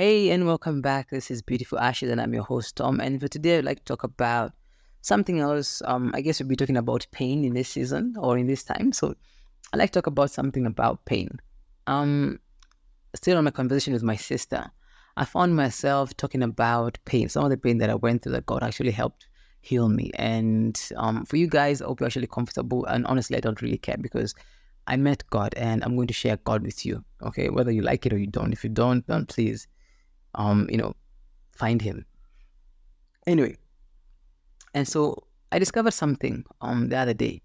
Hey, and welcome back. This is Beautiful Ashes, and I'm your host, Tom. And for today, I'd like to talk about something else. I guess we'll be talking about pain in this season or in this time. So, I'd like to talk about something about pain. Um, Still on my conversation with my sister, I found myself talking about pain, some of the pain that I went through that God actually helped heal me. And for you guys, I hope you're actually comfortable. And honestly, I don't really care because I met God and I'm going to share God with you. Okay, whether you like it or you don't. If you don't, then please um, you know, find him. Anyway, and so I discovered something the other day.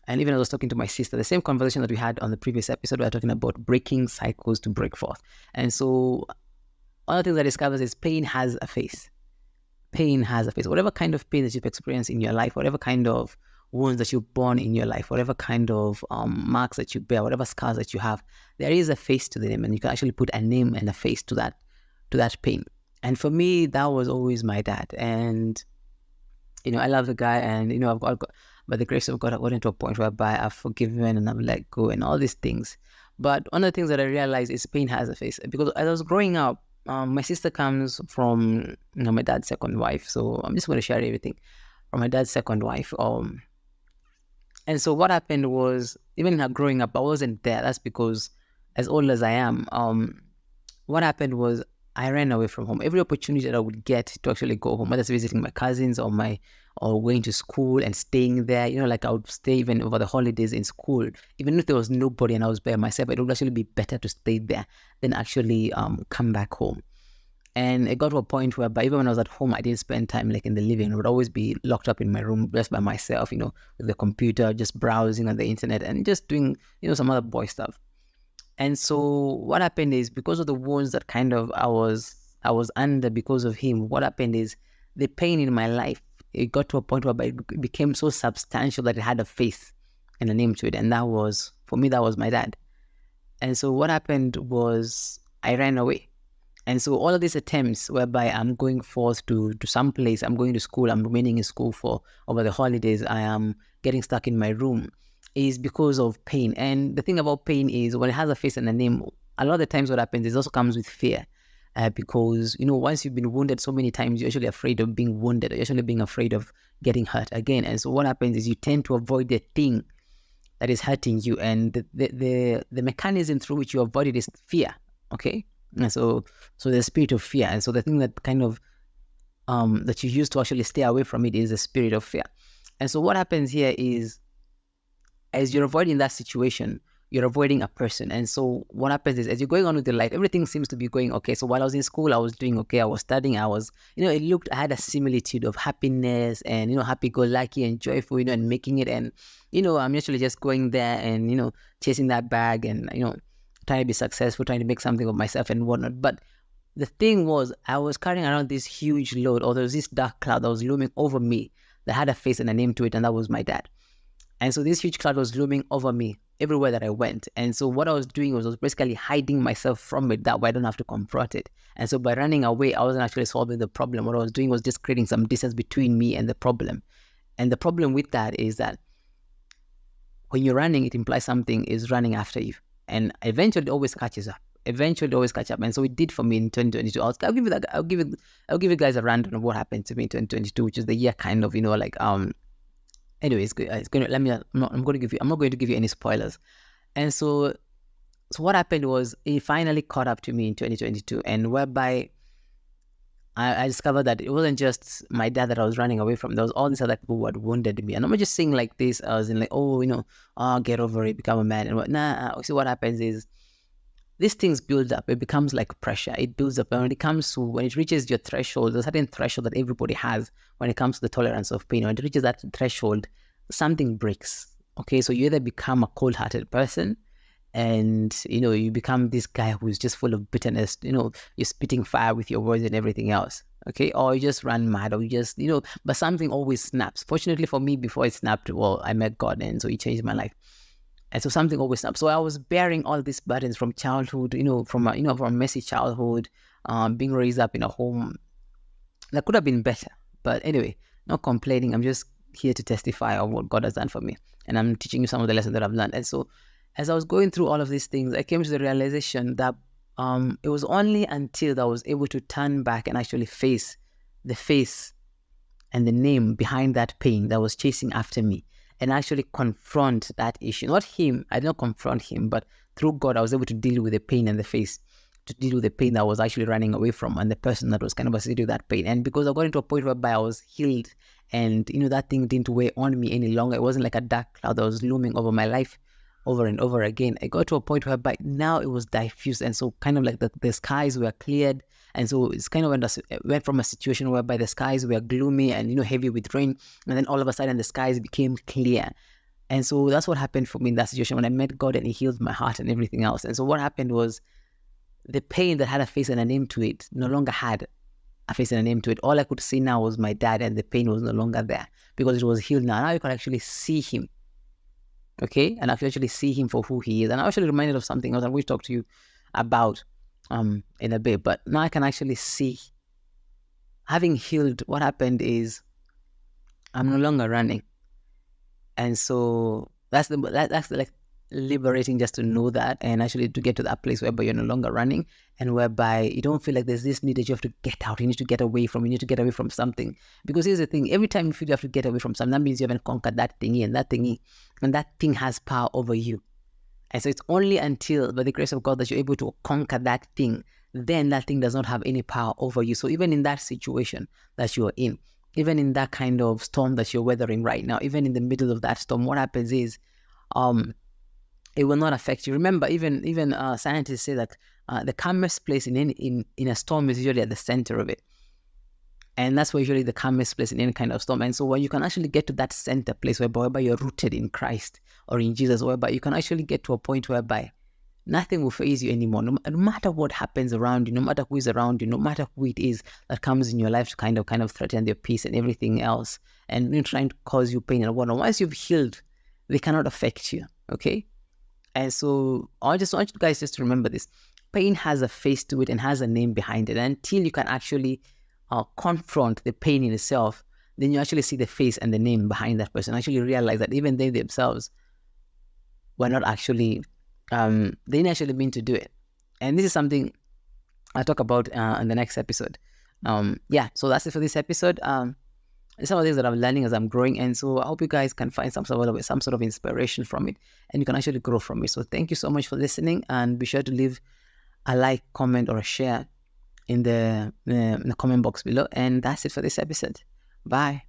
And even I was talking to my sister, the same conversation that we had on the previous episode, we were talking about breaking cycles to break forth. And so one of the things I discovered is pain has a face. Pain has a face. Whatever kind of pain that you've experienced in your life, whatever kind of wounds that you've borne in your life, whatever kind of marks that you bear, whatever scars that you have, there is a face to the name, and you can actually put a name and a face to that pain. And for me, that was always my dad. And I love the guy, and by the grace of God, I got into a point whereby I've forgiven and I've let go and all these things. But one of the things that I realized is pain has a face, because as I was growing up, my sister comes from my dad's second wife. So I'm just going to share everything from my dad's second wife. And so what happened was, even in her growing up, I wasn't there. That's because, as old as I am, what happened was I ran away from home. Every opportunity that I would get to actually go home, whether it's visiting my cousins or going to school and staying there, like I would stay even over the holidays in school. Even if there was nobody and I was by myself, it would actually be better to stay there than actually come back home. And it got to a point where, even when I was at home, I didn't spend time like in the living room. I would always be locked up in my room just by myself, with the computer, just browsing on the internet and just doing, some other boy stuff. And so what happened is, because of the wounds that kind of I was under because of him, what happened is the pain in my life, it got to a point where it became so substantial that it had a face and a name to it. And that was, for me, that was my dad. And so what happened was I ran away. And so all of these attempts whereby I'm going forth to some place, I'm going to school, I'm remaining in school for over the holidays, I am getting stuck in my room, is because of pain. And the thing about pain is, when it has a face and a name, a lot of the times what happens is, it also comes with fear. Because, once you've been wounded so many times, you're actually afraid of being wounded. You're actually being afraid of getting hurt again. And so what happens is, you tend to avoid the thing that is hurting you. And the mechanism through which you avoid it is fear. Okay? And so the spirit of fear. And so the thing that kind of that you use to actually stay away from it is the spirit of fear. And so what happens here is, as you're avoiding that situation, you're avoiding a person. And so what happens is, as you're going on with your life, everything seems to be going okay. So while I was in school, I was doing okay. I was studying. I was, I had a similitude of happiness and, happy-go-lucky and joyful, and making it. And, I'm actually just going there and, chasing that bag and, trying to be successful, trying to make something of myself and whatnot. But the thing was, I was carrying around this huge load, or there was this dark cloud that was looming over me that had a face and a name to it, and that was my dad. And so this huge cloud was looming over me everywhere that I went. And so what I was doing was basically hiding myself from it, that way I don't have to confront it. And so by running away, I wasn't actually solving the problem. What I was doing was just creating some distance between me and the problem. And the problem with that is that when you're running, it implies something is running after you. And eventually it always catches up. And so it did for me in 2022. I'll give you guys a rundown of what happened to me in 2022, which is the year kind of, anyways, it's going to, I'm not going to give you any spoilers. And so what happened was, it finally caught up to me in 2022, and whereby I discovered that it wasn't just my dad that I was running away from. There was all these other people who had wounded me. And I'm not just saying like this, I was in like, get over it, become a man. And what? See, what happens is, these things build up. It becomes like pressure. It builds up. And when it reaches your threshold, there's a certain threshold that everybody has when it comes to the tolerance of pain. When it reaches that threshold, something breaks. Okay, so you either become a cold-hearted person, and you become this guy who's just full of bitterness. You're spitting fire with your words and everything else. Okay, or you just run mad, or you just but something always snaps. Fortunately for me, before it snapped, well, I met God, and so He changed my life. And so something always snapped. So I was bearing all these burdens from childhood, from a messy childhood, being raised up in a home that could have been better. But anyway, not complaining. I'm just here to testify of what God has done for me. And I'm teaching you some of the lessons that I've learned. And so as I was going through all of these things, I came to the realization that it was only until I was able to turn back and actually face the face and the name behind that pain that was chasing after me and actually confront that issue. Not him, I did not confront him, but through God, I was able to deal with the pain and the face, to deal with the pain that I was actually running away from and the person that was kind of associated with that pain. And because I got into a point whereby I was healed and, that thing didn't weigh on me any longer, it wasn't like a dark cloud that was looming over my life over and over again. I got to a point whereby now it was diffused. And so kind of like the skies were cleared. And so it's kind of went from a situation whereby the skies were gloomy and, heavy with rain. And then all of a sudden the skies became clear. And so that's what happened for me in that situation when I met God and he healed my heart and everything else. And so what happened was the pain that had a face and a name to it no longer had a face and a name to it. All I could see now was my dad, and the pain was no longer there because it was healed now. Now you can actually see him. Okay, and I can actually see him for who he is. And I'm actually reminded of something else I will talk to you about in a bit. But now I can actually see, having healed, what happened is I'm no longer running. And so that's like liberating just to know that, and actually to get to that place whereby you're no longer running and whereby you don't feel like there's this need that you have to get out, you need to get away from, something. Because here's the thing, every time you feel you have to get away from something, that means you haven't conquered that thingy, and that thing has power over you. And so it's only until, by the grace of God, that you're able to conquer that thing, then that thing does not have any power over you. So even in that situation that you're in, even in that kind of storm that you're weathering right now, even in the middle of that storm, what happens is, it will not affect you. Remember, even scientists say that the calmest place in a storm is usually at the center of it. And that's where usually the calmest place in any kind of storm. And so when you can actually get to that center place whereby you're rooted in Christ or in Jesus, whereby you can actually get to a point whereby nothing will faze you anymore. No matter what happens around you, no matter who is around you, no matter who it is that comes in your life to kind of threaten your peace and everything else, and trying to cause you pain and whatnot. Once you've healed, they cannot affect you. Okay? And so I just want you guys just to remember this. Pain has a face to it and has a name behind it. And until you can actually confront the pain in itself, then you actually see the face and the name behind that person. Actually realize that even they themselves were not actually, they didn't actually mean to do it. And this is something I'll talk about in the next episode. So that's it for this episode. Some of the things that I'm learning as I'm growing, and so I hope you guys can find some sort of inspiration from it, and you can actually grow from it. So thank you so much for listening, and be sure to leave a like, comment, or a share in the comment box below. And that's it for this episode. Bye.